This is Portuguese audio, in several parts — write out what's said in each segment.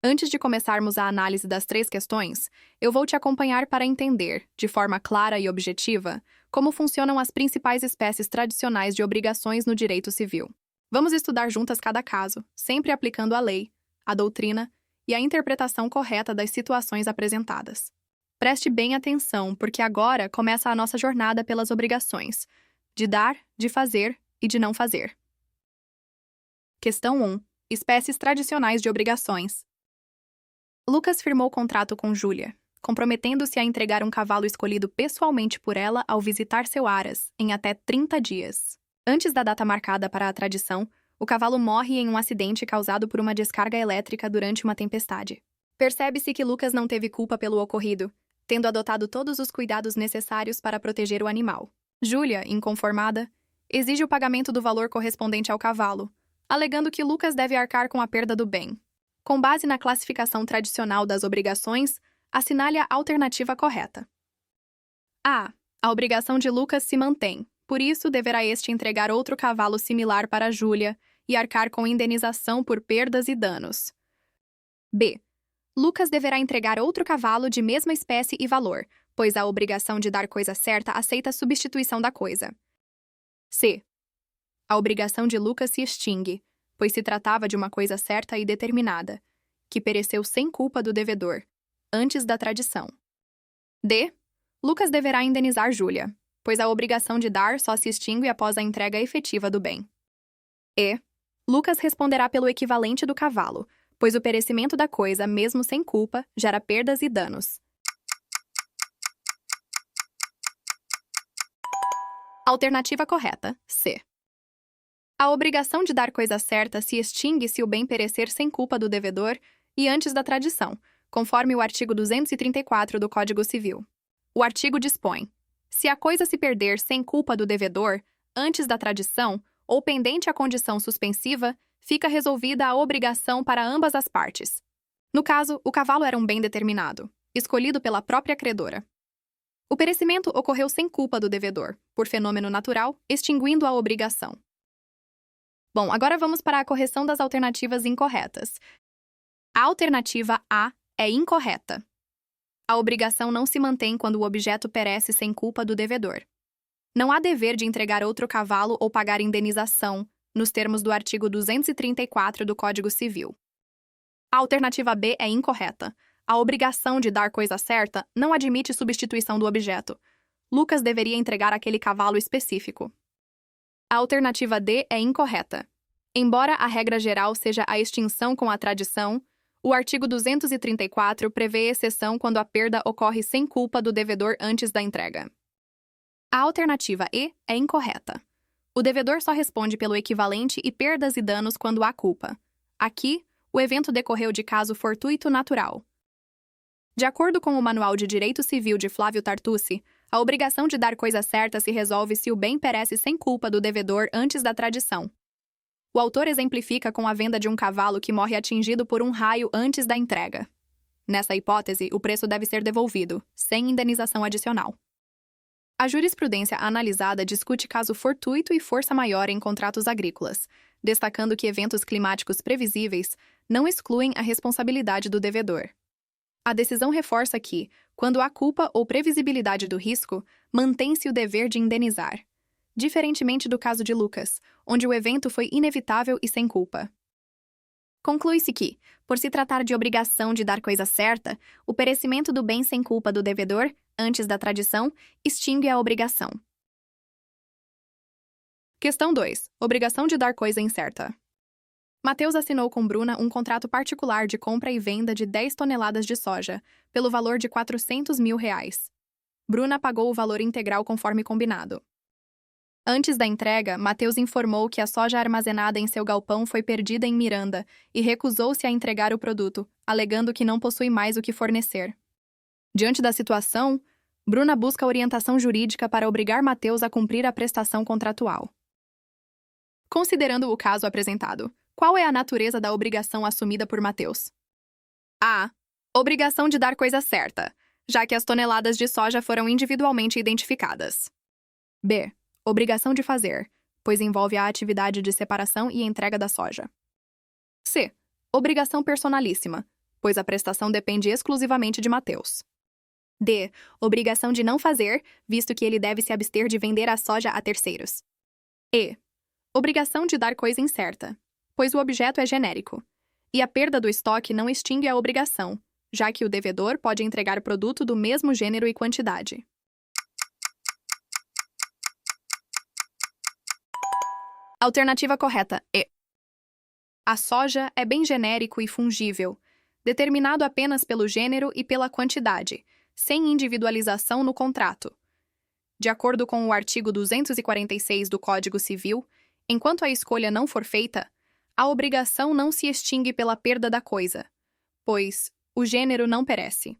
Antes de começarmos a análise das 3 questões, eu vou te acompanhar para entender, de forma clara e objetiva, como funcionam as principais espécies tradicionais de obrigações no direito civil. Vamos estudar juntas cada caso, sempre aplicando a lei, a doutrina e a interpretação correta das situações apresentadas. Preste bem atenção, porque agora começa a nossa jornada pelas obrigações, de dar, de fazer e de não fazer. Questão 1. Espécies tradicionais de obrigações. Lucas firmou contrato com Júlia, comprometendo-se a entregar um cavalo escolhido pessoalmente por ela ao visitar seu aras, em até 30 dias. Antes da data marcada para a tradição, o cavalo morre em um acidente causado por uma descarga elétrica durante uma tempestade. Percebe-se que Lucas não teve culpa pelo ocorrido, tendo adotado todos os cuidados necessários para proteger o animal. Júlia, inconformada, exige o pagamento do valor correspondente ao cavalo, alegando que Lucas deve arcar com a perda do bem. Com base na classificação tradicional das obrigações, assinale a alternativa correta. A. A obrigação de Lucas se mantém, por isso deverá este entregar outro cavalo similar para Júlia e arcar com indenização por perdas e danos. B. Lucas deverá entregar outro cavalo de mesma espécie e valor, pois a obrigação de dar coisa certa aceita a substituição da coisa. C. A obrigação de Lucas se extingue, pois se tratava de uma coisa certa e determinada, que pereceu sem culpa do devedor, antes da tradição. D. Lucas deverá indenizar Júlia, pois a obrigação de dar só se extingue após a entrega efetiva do bem. E. Lucas responderá pelo equivalente do cavalo, pois o perecimento da coisa, mesmo sem culpa, gera perdas e danos. Alternativa correta, C. A obrigação de dar coisa certa se extingue se o bem perecer sem culpa do devedor e antes da tradição, conforme o artigo 234 do Código Civil. O artigo dispõe: se a coisa se perder sem culpa do devedor, antes da tradição, ou pendente a condição suspensiva, fica resolvida a obrigação para ambas as partes. No caso, o cavalo era um bem determinado, escolhido pela própria credora. O perecimento ocorreu sem culpa do devedor, por fenômeno natural, extinguindo a obrigação. Bom, agora vamos para a correção das alternativas incorretas. A alternativa A é incorreta. A obrigação não se mantém quando o objeto perece sem culpa do devedor. Não há dever de entregar outro cavalo ou pagar indenização, nos termos do artigo 234 do Código Civil. A alternativa B é incorreta. A obrigação de dar coisa certa não admite substituição do objeto. Lucas deveria entregar aquele cavalo específico. A alternativa D é incorreta. Embora a regra geral seja a extinção com a tradição, o artigo 234 prevê exceção quando a perda ocorre sem culpa do devedor antes da entrega. A alternativa E é incorreta. O devedor só responde pelo equivalente e perdas e danos quando há culpa. Aqui, o evento decorreu de caso fortuito natural. De acordo com o Manual de Direito Civil de Flávio Tartucci, a obrigação de dar coisa certa se resolve se o bem perece sem culpa do devedor antes da tradição. O autor exemplifica com a venda de um cavalo que morre atingido por um raio antes da entrega. Nessa hipótese, o preço deve ser devolvido, sem indenização adicional. A jurisprudência analisada discute caso fortuito e força maior em contratos agrícolas, destacando que eventos climáticos previsíveis não excluem a responsabilidade do devedor. A decisão reforça que, quando há culpa ou previsibilidade do risco, mantém-se o dever de indenizar, diferentemente do caso de Lucas, onde o evento foi inevitável e sem culpa. Conclui-se que, por se tratar de obrigação de dar coisa certa, o perecimento do bem sem culpa do devedor, antes da tradição, extingue a obrigação. Questão 2. Obrigação de dar coisa incerta. Mateus assinou com Bruna um contrato particular de compra e venda de 10 toneladas de soja, pelo valor de R$400 mil. Bruna pagou o valor integral conforme combinado. Antes da entrega, Mateus informou que a soja armazenada em seu galpão foi perdida em Miranda e recusou-se a entregar o produto, alegando que não possui mais o que fornecer. Diante da situação, Bruna busca orientação jurídica para obrigar Mateus a cumprir a prestação contratual. Considerando o caso apresentado, qual é a natureza da obrigação assumida por Mateus? A. Obrigação de dar coisa certa, já que as toneladas de soja foram individualmente identificadas. B. Obrigação de fazer, pois envolve a atividade de separação e entrega da soja. C. Obrigação personalíssima, pois a prestação depende exclusivamente de Mateus. D. Obrigação de não fazer, visto que ele deve se abster de vender a soja a terceiros. E. Obrigação de dar coisa incerta, pois o objeto é genérico, e a perda do estoque não extingue a obrigação, já que o devedor pode entregar produto do mesmo gênero e quantidade. Alternativa correta E. A soja é bem genérico e fungível, determinado apenas pelo gênero e pela quantidade, sem individualização no contrato. De acordo com o artigo 246 do Código Civil, enquanto a escolha não for feita, a obrigação não se extingue pela perda da coisa, pois o gênero não perece.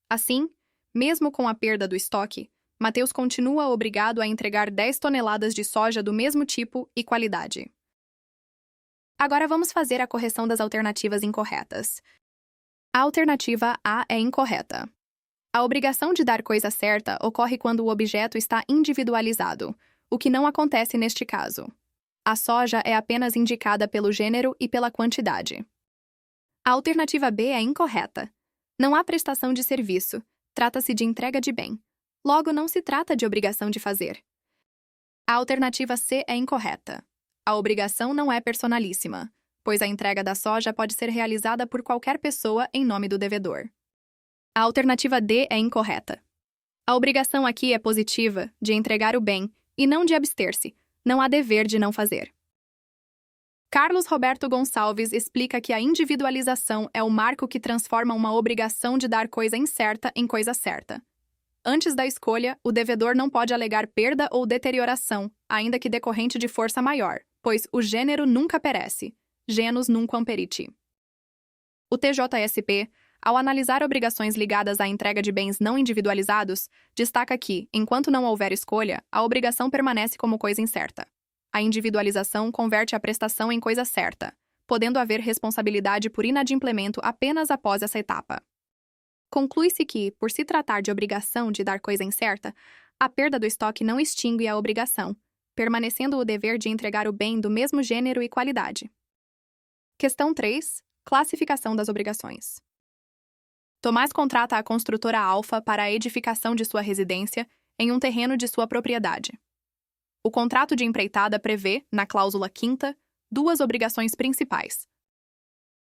Assim, mesmo com a perda do estoque, Mateus continua obrigado a entregar 10 toneladas de soja do mesmo tipo e qualidade. Agora vamos fazer a correção das alternativas incorretas. A alternativa A é incorreta. A obrigação de dar coisa certa ocorre quando o objeto está individualizado, o que não acontece neste caso. A soja é apenas indicada pelo gênero e pela quantidade. A alternativa B é incorreta. Não há prestação de serviço, trata-se de entrega de bem. Logo, não se trata de obrigação de fazer. A alternativa C é incorreta. A obrigação não é personalíssima, pois a entrega da soja pode ser realizada por qualquer pessoa em nome do devedor. A alternativa D é incorreta. A obrigação aqui é positiva, de entregar o bem, e não de abster-se. Não há dever de não fazer. Carlos Roberto Gonçalves explica que a individualização é o marco que transforma uma obrigação de dar coisa incerta em coisa certa. Antes da escolha, o devedor não pode alegar perda ou deterioração, ainda que decorrente de força maior, pois o gênero nunca perece. Genus nunquam periti. O TJSP, ao analisar obrigações ligadas à entrega de bens não individualizados, destaca que, enquanto não houver escolha, a obrigação permanece como coisa incerta. A individualização converte a prestação em coisa certa, podendo haver responsabilidade por inadimplemento apenas após essa etapa. Conclui-se que, por se tratar de obrigação de dar coisa incerta, a perda do estoque não extingue a obrigação, permanecendo o dever de entregar o bem do mesmo gênero e qualidade. Questão 3. Classificação das obrigações. Tomás contrata a construtora Alfa para a edificação de sua residência em um terreno de sua propriedade. O contrato de empreitada prevê, na cláusula 5ª, duas obrigações principais.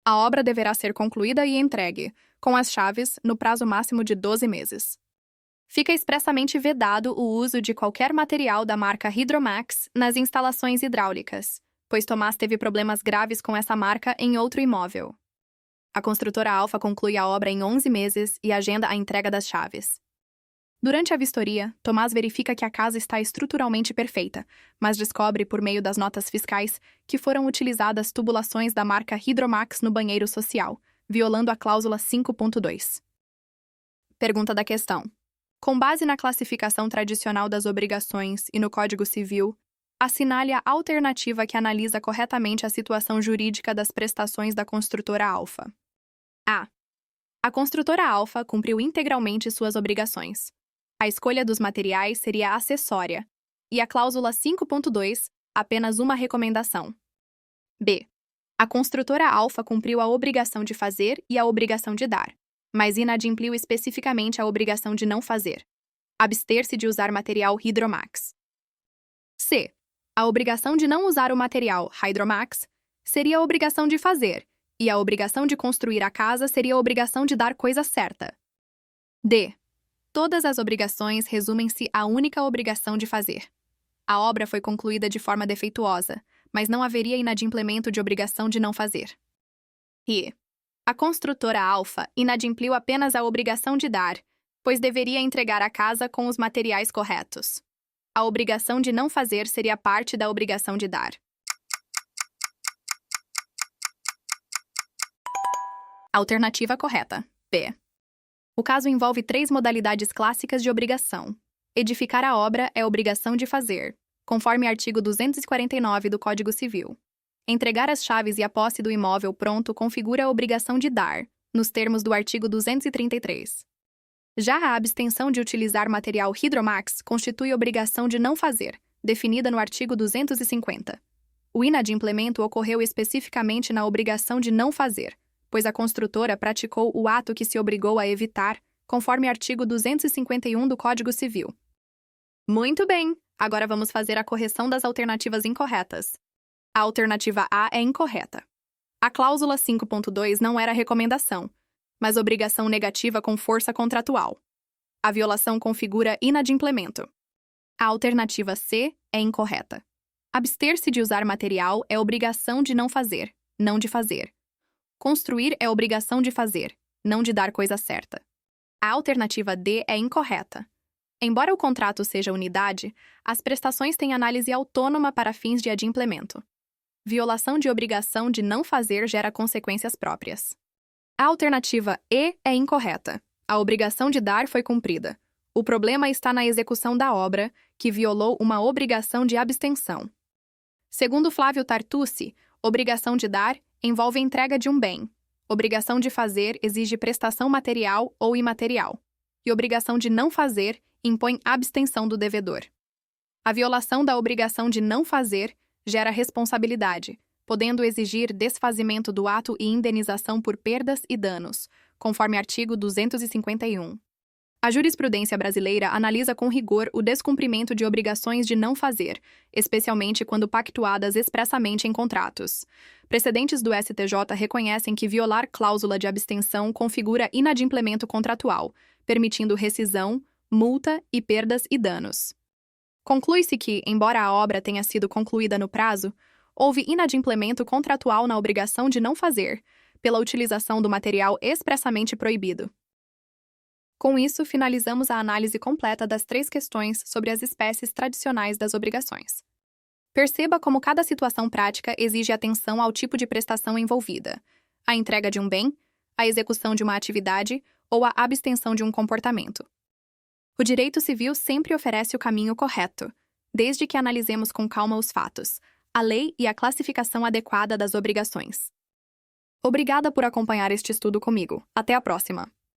A obra deverá ser concluída e entregue, com as chaves, no prazo máximo de 12 meses. Fica expressamente vedado o uso de qualquer material da marca Hydromax nas instalações hidráulicas, pois Tomás teve problemas graves com essa marca em outro imóvel. A construtora Alfa conclui a obra em 11 meses e agenda a entrega das chaves. Durante a vistoria, Tomás verifica que a casa está estruturalmente perfeita, mas descobre, por meio das notas fiscais, que foram utilizadas tubulações da marca Hydromax no banheiro social, violando a cláusula 5.2. Pergunta da questão. Com base na classificação tradicional das obrigações e no Código Civil, assinale a alternativa que analisa corretamente a situação jurídica das prestações da construtora Alfa. A. A construtora Alfa cumpriu integralmente suas obrigações. A escolha dos materiais seria acessória, e a cláusula 5.2, apenas uma recomendação. B. A construtora Alfa cumpriu a obrigação de fazer e a obrigação de dar, mas inadimpliu especificamente a obrigação de não fazer. Abster-se de usar material Hydromax. C. A obrigação de não usar o material Hydromax seria a obrigação de fazer, e a obrigação de construir a casa seria a obrigação de dar coisa certa. D. Todas as obrigações resumem-se à única obrigação de fazer. A obra foi concluída de forma defeituosa, mas não haveria inadimplemento de obrigação de não fazer. E. A construtora Alfa inadimpliu apenas a obrigação de dar, pois deveria entregar a casa com os materiais corretos. A obrigação de não fazer seria parte da obrigação de dar. Alternativa correta. B. O caso envolve 3 modalidades clássicas de obrigação. Edificar a obra é obrigação de fazer, conforme artigo 249 do Código Civil. Entregar as chaves e a posse do imóvel pronto configura a obrigação de dar, nos termos do artigo 233. Já a abstenção de utilizar material Hydromax constitui obrigação de não fazer, definida no artigo 250. O inadimplemento ocorreu especificamente na obrigação de não fazer, pois a construtora praticou o ato que se obrigou a evitar, conforme artigo 251 do Código Civil. Muito bem! Agora vamos fazer a correção das alternativas incorretas. A alternativa A é incorreta. A cláusula 5.2 não era recomendação, mas obrigação negativa com força contratual. A violação configura inadimplemento. A alternativa C é incorreta. Abster-se de usar material é obrigação de não fazer, não de fazer. Construir é obrigação de fazer, não de dar coisa certa. A alternativa D é incorreta. Embora o contrato seja unidade, as prestações têm análise autônoma para fins de adimplemento. Violação de obrigação de não fazer gera consequências próprias. A alternativa E é incorreta. A obrigação de dar foi cumprida. O problema está na execução da obra, que violou uma obrigação de abstenção. Segundo Flávio Tartucci, obrigação de dar envolve entrega de um bem. Obrigação de fazer exige prestação material ou imaterial. E obrigação de não fazer impõe abstenção do devedor. A violação da obrigação de não fazer gera responsabilidade, podendo exigir desfazimento do ato e indenização por perdas e danos, conforme artigo 251. A jurisprudência brasileira analisa com rigor o descumprimento de obrigações de não fazer, especialmente quando pactuadas expressamente em contratos. Precedentes do STJ reconhecem que violar cláusula de abstenção configura inadimplemento contratual, permitindo rescisão, multa e perdas e danos. Conclui-se que, embora a obra tenha sido concluída no prazo, houve inadimplemento contratual na obrigação de não fazer, pela utilização do material expressamente proibido. Com isso, finalizamos a análise completa das 3 questões sobre as espécies tradicionais das obrigações. Perceba como cada situação prática exige atenção ao tipo de prestação envolvida: a entrega de um bem, a execução de uma atividade ou a abstenção de um comportamento. O direito civil sempre oferece o caminho correto, desde que analisemos com calma os fatos, a lei e a classificação adequada das obrigações. Obrigada por acompanhar este estudo comigo. Até a próxima!